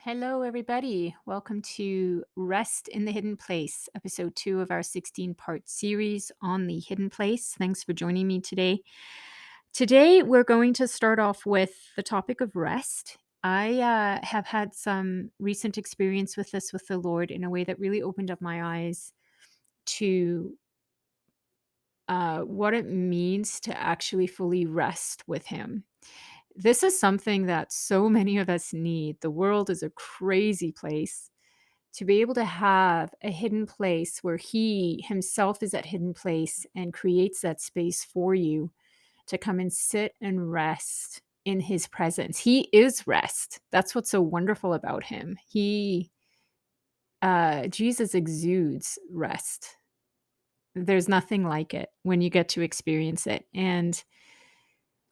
Hello, everybody. Welcome to Rest in the Hidden Place, episode 2 of our 16-part series on the hidden place. Thanks for joining me today. Today, we're going to start off with the topic of rest. I have had some recent experience with this with the Lord in a way that really opened up my eyes to what it means to actually fully rest with Him. This is something that so many of us need. The world is a crazy place. To be able to have a hidden place where he himself is at hidden place and creates that space for you to come and sit and rest in his presence. He is rest. That's what's so wonderful about him. Jesus exudes rest. There's nothing like it when you get to experience it. And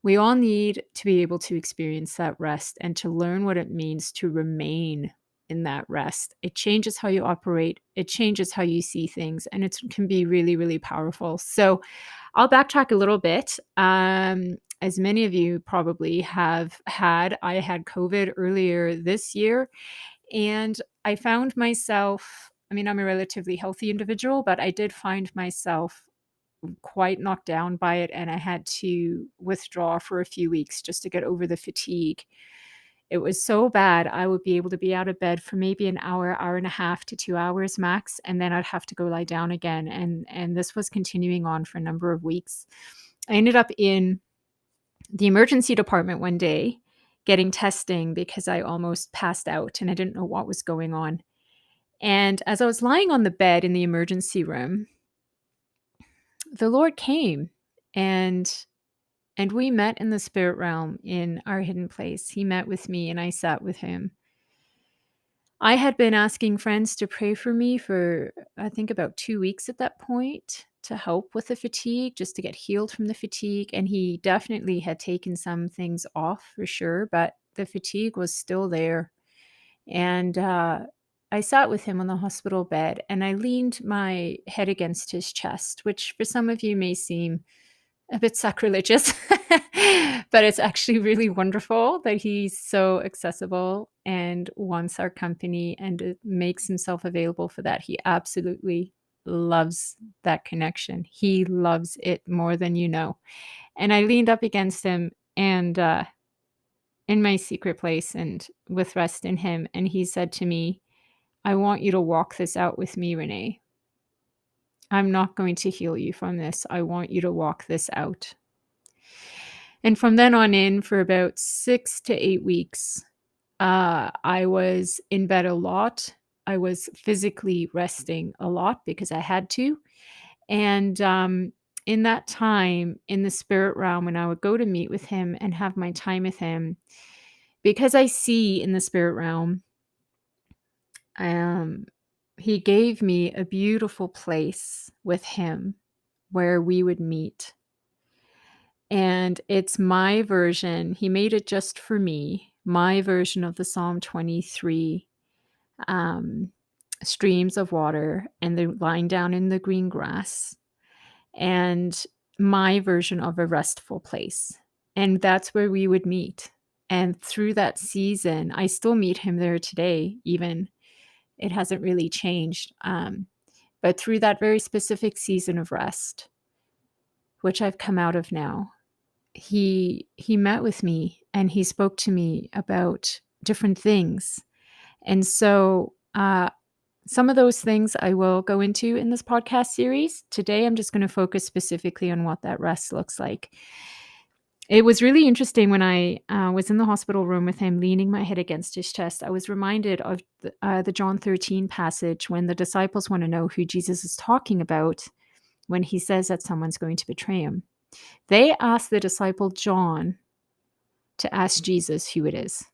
we all need to be able to experience that rest and to learn what it means to remain in that rest. It changes how you operate, it changes how you see things, and it can be really, really powerful. So I'll backtrack a little bit. As many of you probably have had, I had COVID earlier this year, and I found myself, I mean, I'm a relatively healthy individual, but I did find myself quite knocked down by it, and I had to withdraw for a few weeks just to get over the fatigue. It was so bad, I would be able to be out of bed for maybe an hour, hour and a half to 2 hours max, and then I'd have to go lie down again, and this was continuing on for a number of weeks. I ended up in the emergency department one day getting testing because I almost passed out and I didn't know what was going on. And as I was lying on the bed in the emergency room, the Lord came and we met in the spirit realm in our hidden place. He met with me and I sat with him. I had been asking friends to pray for me for, I think, about 2 weeks at that point to help with the fatigue, just to get healed from the fatigue. And he definitely had taken some things off for sure, but the fatigue was still there. And I sat with him on the hospital bed and I leaned my head against his chest, which for some of you may seem a bit sacrilegious, but it's actually really wonderful that he's so accessible and wants our company and makes himself available for that. He absolutely loves that connection. He loves it more than you know. And I leaned up against him and in my secret place and with rest in him. And he said to me, I want you to walk this out with me, Renee. I'm not going to heal you from this. I want you to walk this out. And from then on in, for about 6 to 8 weeks, I was in bed a lot. I was physically resting a lot because I had to. And in that time, in the spirit realm, when I would go to meet with him and have my time with him, because I see in the spirit realm, um, he gave me a beautiful place with him where we would meet. And it's my version. He made it just for me, my version of the Psalm 23 um, streams of water and the lying down in the green grass, and my version of a restful place. And that's where we would meet. And through that season, I still meet him there today, even. It hasn't really changed. But through that very specific season of rest, which I've come out of now, he met with me and he spoke to me about different things. And so some of those things I will go into in this podcast series. Today, I'm just going to focus specifically on what that rest looks like. It was really interesting when I was in the hospital room with him, leaning my head against his chest. I was reminded of the John 13 passage when the disciples want to know who Jesus is talking about when he says that someone's going to betray him. They asked the disciple John to ask Jesus who it is.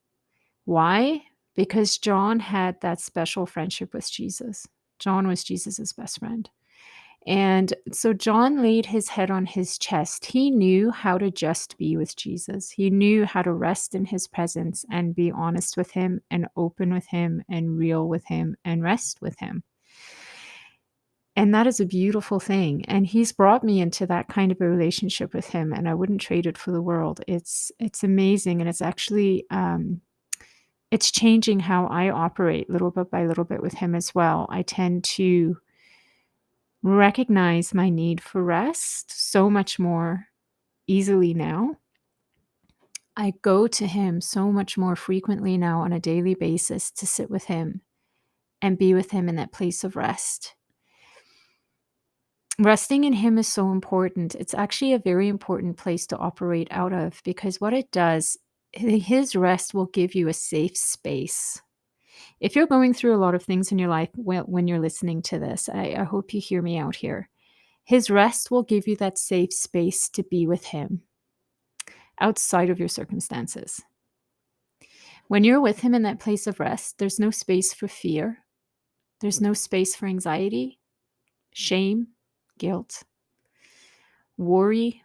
Why? Because John had that special friendship with Jesus. John was Jesus's best friend. And so John laid his head on his chest. He knew how to just be with Jesus. He knew how to rest in his presence and be honest with him and open with him and real with him and rest with him. And that is a beautiful thing. And he's brought me into that kind of a relationship with him, and I wouldn't trade it for the world. It's amazing. And it's actually it's changing how I operate little bit by little bit with him as well. I tend to recognize my need for rest so much more easily now. I go to him so much more frequently now on a daily basis to sit with him and be with him in that place of rest. Resting in him is so important. It's actually a very important place to operate out of, because what it does, his rest will give you a safe space. If you're going through a lot of things in your life when you're listening to this, I hope you hear me out here. His rest will give you that safe space to be with him outside of your circumstances. When you're with him in that place of rest, there's no space for fear. There's no space for anxiety, shame, guilt, worry.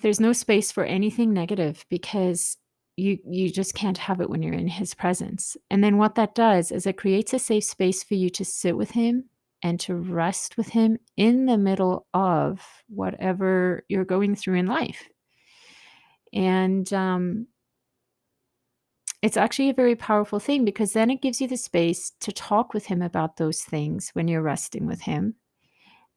There's no space for anything negative, because you just can't have it when you're in his presence. And then what that does is it creates a safe space for you to sit with him and to rest with him in the middle of whatever you're going through in life. And it's actually a very powerful thing, because then it gives you the space to talk with him about those things when you're resting with him,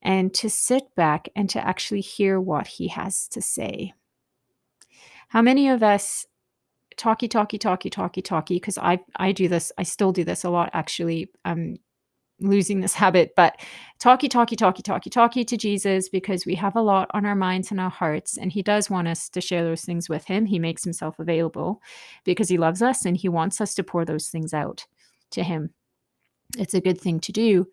and to sit back and to actually hear what he has to say. How many of us talky, because I do this, I still do this a lot, actually. I'm losing this habit, but talky to Jesus, because we have a lot on our minds and our hearts, and he does want us to share those things with him. He makes himself available because he loves us and he wants us to pour those things out to him. It's a good thing to do.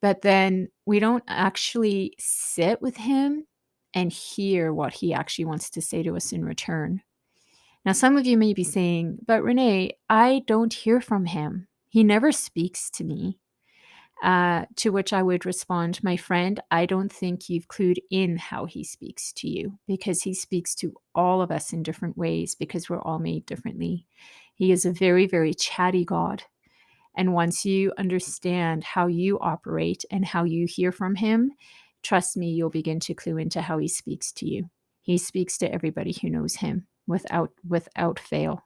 But then we don't actually sit with him and hear what he actually wants to say to us in return. Now, some of you may be saying, but Renee, I don't hear from him. He never speaks to me. To which I would respond, my friend, I don't think you've clued in how he speaks to you, because he speaks to all of us in different ways, because we're all made differently. He is a very, very chatty God. And once you understand how you operate and how you hear from him, trust me, you'll begin to clue into how he speaks to you. He speaks to everybody who knows him without fail.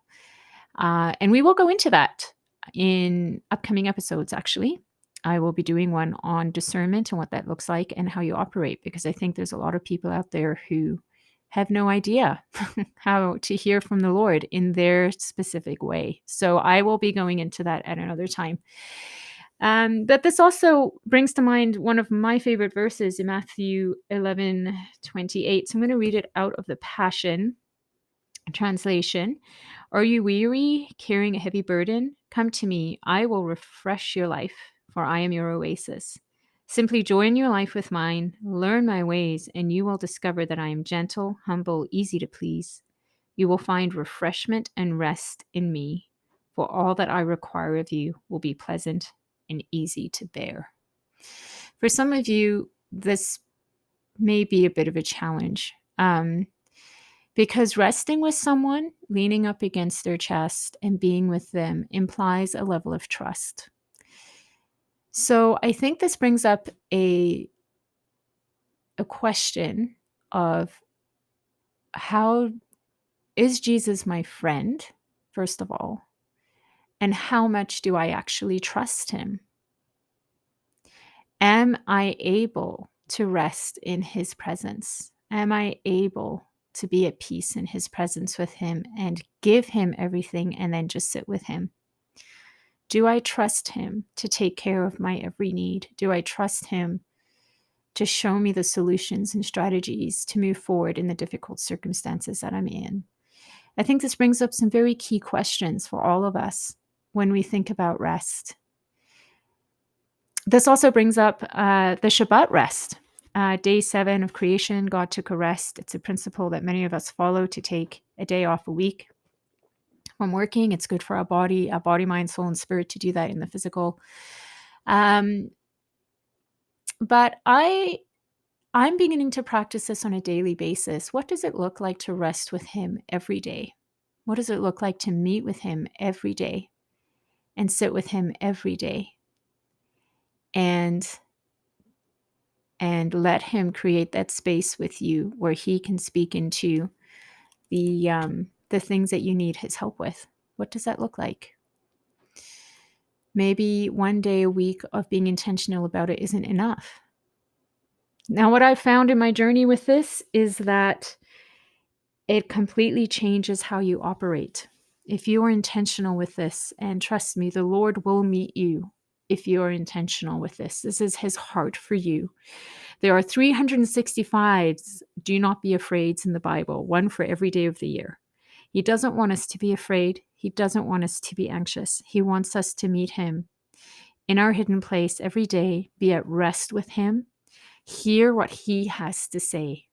And we will go into that in upcoming episodes, actually. I will be doing one on discernment and what that looks like and how you operate, because I think there's a lot of people out there who have no idea how to hear from the Lord in their specific way. So I will be going into that at another time. But this also brings to mind one of my favorite verses in Matthew 11:28. So I'm going to read it out of the Passion Translation. Are you weary, carrying a heavy burden? Come to me. I will refresh your life, for I am your oasis. Simply join your life with mine, learn my ways, and you will discover that I am gentle, humble, easy to please. You will find refreshment and rest in me, for all that I require of you will be pleasant and easy to bear. For some of you, this may be a bit of a challenge. Because resting with someone, leaning up against their chest and being with them implies a level of trust. So I think this brings up a question of, how is Jesus my friend, first of all? And how much do I actually trust him? Am I able to rest in his presence? Am I able to be at peace in his presence with him and give him everything and then just sit with him? Do I trust him to take care of my every need? Do I trust him to show me the solutions and strategies to move forward in the difficult circumstances that I'm in? I think this brings up some very key questions for all of us when we think about rest. This also brings up the Shabbat rest. Day 7 of creation, God took a rest. It's a principle that many of us follow, to take a day off a week from working. It's good for our body, mind, soul, and spirit to do that in the physical. But I'm beginning to practice this on a daily basis. What does it look like to rest with him every day? What does it look like to meet with him every day and sit with him every day? And let him create that space with you where he can speak into the the things that you need his help with? What does that look like? Maybe one day a week of being intentional about it isn't enough. Now, what I've found in my journey with this is that it completely changes how you operate. If you are intentional with this, and trust me, the Lord will meet you if you are intentional with this. This is his heart for you. There are 365s, do not be afraids in the Bible, one for every day of the year. He doesn't want us to be afraid. He doesn't want us to be anxious. He wants us to meet him in our hidden place every day, be at rest with him, hear what he has to say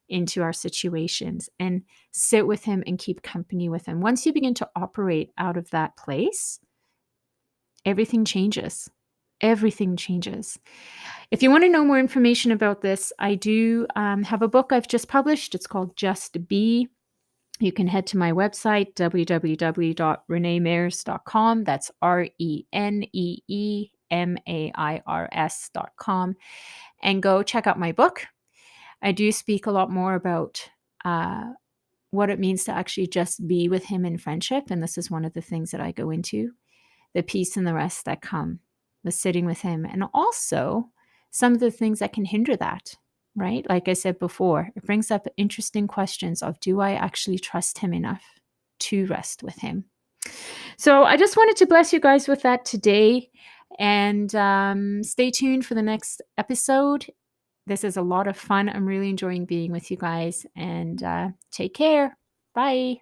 into our situations, and sit with him and keep company with him. Once you begin to operate out of that place, everything changes. Everything changes. If you want to know more information about this, I do have a book I've just published. It's called Just Be. You can head to my website, www.reneemairs.com. That's RENEEMAIRS.com. And go check out my book. I do speak a lot more about what it means to actually just be with him in friendship. And this is one of the things that I go into, the peace and the rest that come with sitting with him. And also some of the things that can hinder that, right? Like I said before, it brings up interesting questions of, do I actually trust him enough to rest with him? So I just wanted to bless you guys with that today. And stay tuned for the next episode. This is a lot of fun. I'm really enjoying being with you guys. And take care. Bye.